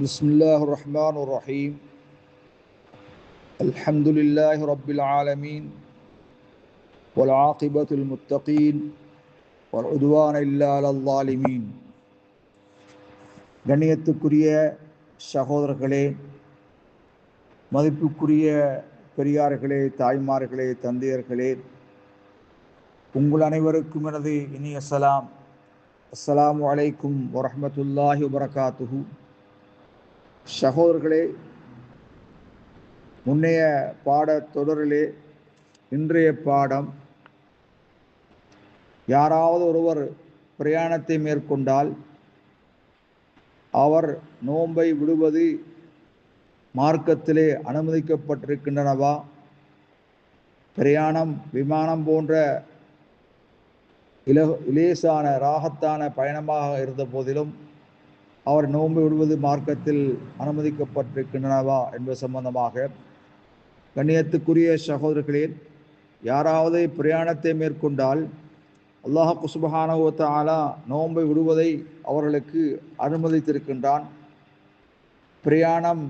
بسم الله الرحمن الرحيم الحمد لله رب العالمين والعاقبة المتقين والعدوان إلا على الظالمين. கண்ணியத்துக்குரிய சகோதரர்களே, மதிப்புக்குரிய பெரியார்களே, தாய்மார்களே, தந்தையர்களே, உங்கள் அனைவருக்கும் எனது இனிய சலாம். அஸ்ஸலாமு அலைக்கும் வரஹ்மத்துல்லாஹி வபரகாத்துஹு. சகோதரர்களே, முன்னைய பாடத்தொடரிலே இன்றைய பாடம், யாராவது ஒருவர் பிரயாணத்தை மேற்கொண்டால் அவர் நோன்பை விடுவது மார்க்கத்திலே அனுமதிக்கப்பட்டிருக்கின்றனவா? பிரயாணம் விமானம் போன்ற இலேசான ராகத்தான பயணமாக இருந்த போதிலும் அவர் நோன்பு விடுவது மார்க்கத்தில் அனுமதிக்கப்பட்டிருக்கின்றனவா என்பது சம்பந்தமாக, கண்ணியத்துக்குரிய சகோதரர்களே, யாராவது பிரயாணத்தை மேற்கொண்டால் அல்லாஹ் சுப்ஹானஹு வ தஆலா நோன்பை விடுவதை அவர்களுக்கு அனுமதித்திருக்கின்றான். பிரயாணம்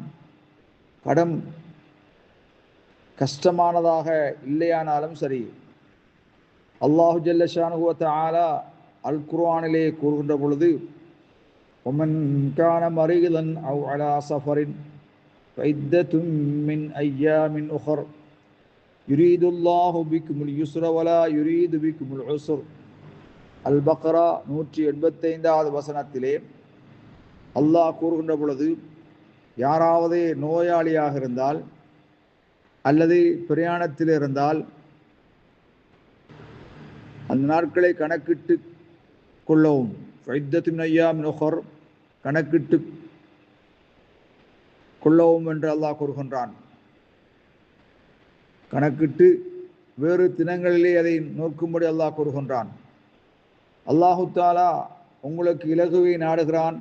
கஷ்டமானதாக இல்லையானாலும் சரி, அல்லாஹு ஜல்ல ஷானஹு வ தஆலா அல் குர்ஆனிலே கூறுகின்ற பொழுது, ومن كان مريضا أو على سفر فعدة من أيام أخر يريد الله بكم اليسر ولا يريد بكم العسر. அல் பக்ரா 185வது வசனத்திலே அல்லாஹ் கூறுகின்ற பொழுது, யாராவது நோயாளியாக இருந்தால் அல்லது பிரயாணத்தில் இருந்தால் அந்த நாட்களை கணக்கிட்டு கொள்ளவும், கணக்கிட்டு கொள்ளவும் என்று அல்லாஹ் கூறுகின்றான். கணக்கிட்டு வேறு தினங்களிலே அதை நோக்கும்படி அல்லாஹ் கூறுகின்றான். அல்லாஹு தாலா உங்களுக்கு இலகுவை நாடுகிறான்,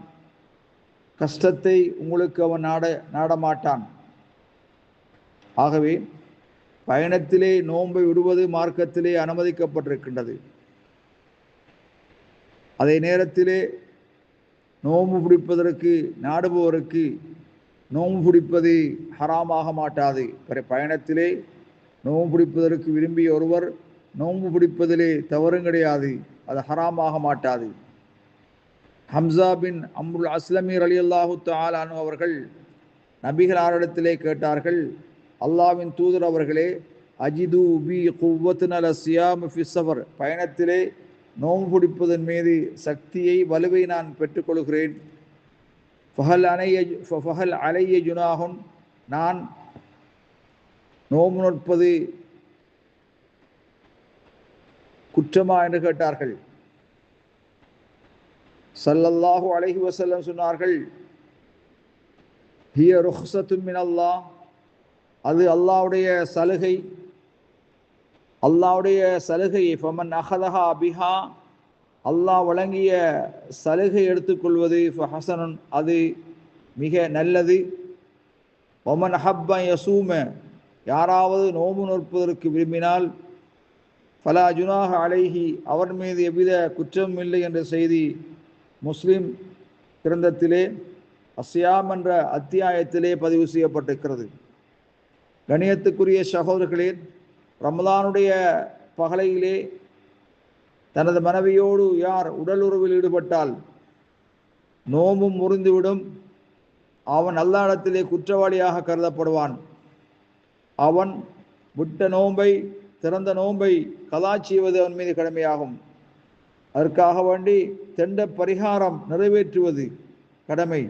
கஷ்டத்தை உங்களுக்கு அவன் நாடமாட்டான். ஆகவே பயணத்திலே நோன்பை விடுவது மார்க்கத்திலே அனுமதிக்கப்பட்டிருக்கின்றது. அதே நேரத்திலே நோன்பு பிடிப்பதற்கு நாடுபவருக்கு நோன்பு பிடிப்பது ஹராமாக மாட்டாது. பயணத்திலே நோன்பு பிடிப்பதற்கு விரும்பிய ஒருவர் நோன்பு பிடிப்பதிலே தவறும் கிடையாது, அது ஹராமாக மாட்டாது. ஹம்சா பின் அம்ருல் அஸ்லமி ரலியல்லாஹு தஆலா அன்ஹு அவர்கள் நபிகளாரிடத்திலே கேட்டார்கள், அல்லாஹ்வின் தூதர் அவர்களே, அஜிது பி குவ்வத்துன் அலா ஸியாம் ஃபி ஸஃபர், பயணத்திலே நோன்பு பிடிப்பதன் மீது சக்தியை வலுவை நான் பெற்றுக்கொள்கிறேன். ஃபஹல் அலைய ஜுனாஹுன், நான் நோன்பு நோற்பது குற்றமா என்று கேட்டார்கள். ஸல்லல்லாஹு அலைஹி வஸல்லம் சொன்னார்கள், ஹிய ருஹ்ஸத்தும் மினல்லாஹ், அது அல்லாஹ்வுடைய சலுகை, அல்லாஹ்வுடைய சலுகை. ஃபமன் அஹதஹா பிஹா, அல்லாஹ் வழங்கிய சலுகை எடுத்துக்கொள்வது ஃபஹஸனுன், அது மிக நல்லது. வமன் ஹப்ப யசூம, யாராவது நோன்பு நோற்பதற்கு விரும்பினால் ஃபலா ஜுனாஹ அலைஹி, அவர் மீது எவ்வித குற்றமும் இல்லை என்ற செய்தி முஸ்லிம் கிரந்தத்திலே அஸ்யாம் என்ற அத்தியாயத்திலே பதிவு செய்யப்பட்டிருக்கிறது. கணியத்துக்குரிய சகோதரர்களே, ரமலானுடைய பகலையிலே தனது மனைவியோடு யார் உடல் உறவில் ஈடுபட்டால் நோம்பும் முறிந்துவிடும், அவன் அல்லாஹ்விடத்திலே குற்றவாளியாக கருதப்படுவான். அவன் விட்ட நோன்பை, திறந்த நோன்பை கலா செய்வது அவன் மீது கடமையாகும். அதற்காக வேண்டி தெண்ட பரிகாரம் நிறைவேற்றுவது கடமை.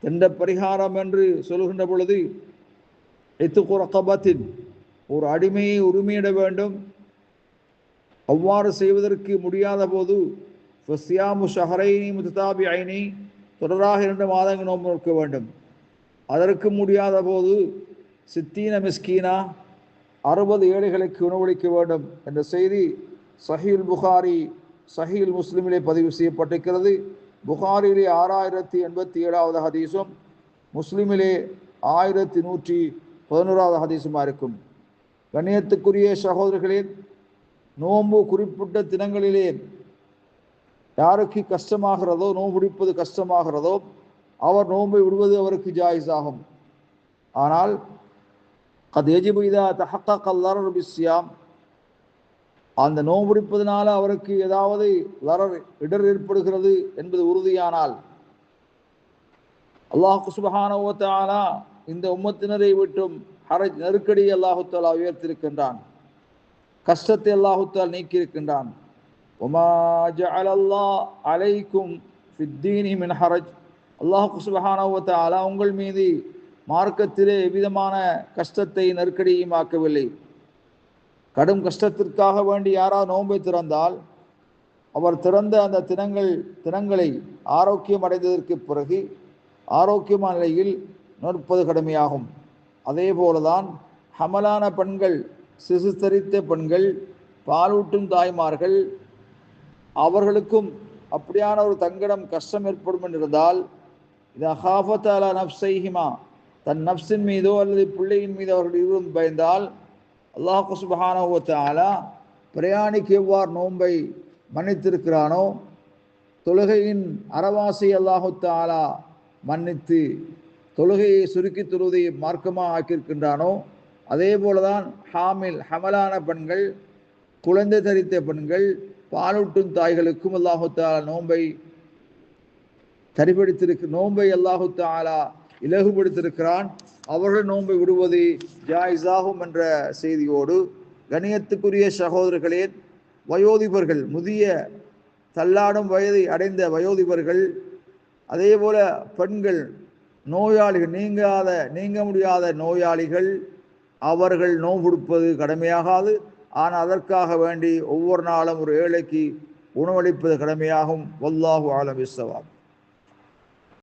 தெண்ட பரிகாரம் என்று சொல்கின்ற பொழுது, இத்கு ரகபத்தின், ஒரு அடிமையை உரிமையிட வேண்டும். அவ்வாறு செய்வதற்கு முடியாத போது ஃபஸ்யாமு ஷஹரைனி முத்ததாபிஐனி, தொடராக 2 மாதங்கள் நோன்பு நோக்க வேண்டும். அதற்கு முடியாத போது சித்தீன மிஸ்கீனா, 60 ஏழைகளுக்கு உணவளிக்க வேண்டும் என்ற செய்தி சஹீல் புகாரி, சஹீல் முஸ்லிமிலே பதிவு செய்யப்பட்டிருக்கிறது. புகாரிலே 6087வது ஹதீஸும் முஸ்லிமிலே 1111வது ஹதீஸுமாக இருக்கும். கண்ணியத்துக்குரிய சகோதரர்களே, நோன்பு குறிப்பிட்ட தினங்களிலே யாருக்கு கஷ்டமாகிறதோ, நோன்பு பிடிப்பது கஷ்டமாகிறதோ, அவர் நோன்பை விடுவது அவருக்கு ஜாயிஸ் ஆகும். ஆனால் கத் யஜிபு இதா தஹக்கக ல்லரர் பிஸ்ஸியாம், அந்த நோன்பு பிடிப்பதனால அவருக்கு ஏதாவது இடர் ஏற்படுகிறது என்பது உறுதியானால் அல்லாஹ் சுப்ஹானஹு வ தஆலா இந்த உம்மத்தினரை விட்டும் ஹரஜ் நெருக்கடி அல்லாஹு தஆலா உயர்த்திருக்கின்றான், கஷ்டத்தை அல்லாஹு தஆலா நீக்கியிருக்கின்றான். வமா ஜஅலல்லாஹு அலைக்கும் ஃபித்தீனி மின் ஹரஜ், அல்லாஹ் சுப்ஹானஹு வ தஆலா உங்கள் மீது மார்க்கத்திலே எவ்விதமான கஷ்டத்தை நெருக்கடியும் ஆக்கவில்லை. கடும் கஷ்டத்திற்காக வேண்டி யாராவது நோன்பை திறந்தால் அவர் திறந்த அந்த தினங்களை ஆரோக்கியம் அடைந்ததற்கு பிறகு ஆரோக்கியமான நிலையில் நோற்பது கடமையாகும். அதே போலதான் ஹமலான பெண்கள், சிசு தரித்த பெண்கள், பாலூட்டும் தாய்மார்கள், அவர்களுக்கும் அப்படியான ஒரு தங்கடம் கஷ்டம் ஏற்படும் என்றிருந்தால் இதா ஹாஃபத் அலா நஃப்ஸைஹிமா, தன் நஃப்ஸின் மீதோ அல்லது பிள்ளையின் மீது அவர்கள் இருவரும் பயந்தால் அல்லாஹ் சுப்ஹானஹு வ தஆலா பிரயாணிக்கு எவ்வாறு நோன்பை மன்னித்திருக்கிறானோ, தொழுகையின் அறவாசி அல்லாஹு தஆலா மன்னித்து தொழுகையை சுருக்கி தொழுவதை மார்க்கமாக ஆக்கியிருக்கின்றானோ, அதே போலதான் ஹமலான பெண்கள், குழந்தை தரித்த பெண்கள், பாலூட்டும் தாய்களுக்கும் அல்லாஹு தஆலா நோன்பை அல்லாஹு தஆலா இலகுபடுத்தியிருக்கிறான். அவர்கள் நோன்பை விடுவது ஜாயிஸாகும் என்ற செய்தியோடு, கணியத்துக்குரிய சகோதரர்களே, வயோதிபர்கள், முதிய தள்ளாடும் வயதை அடைந்த வயோதிபர்கள், அதே போல பெண்கள், நோயாளிகள், நீங்க முடியாத நோயாளிகள், அவர்கள் நோன்பு விடுப்பது கடமையாகாது. ஆனால் அதற்காக வேண்டி ஒவ்வொரு நாளும் ஒரு ஏழைக்கு உணவளிப்பது கடமையாகும். வல்லாஹு ஆலம் பிஸ்ஸவாப்.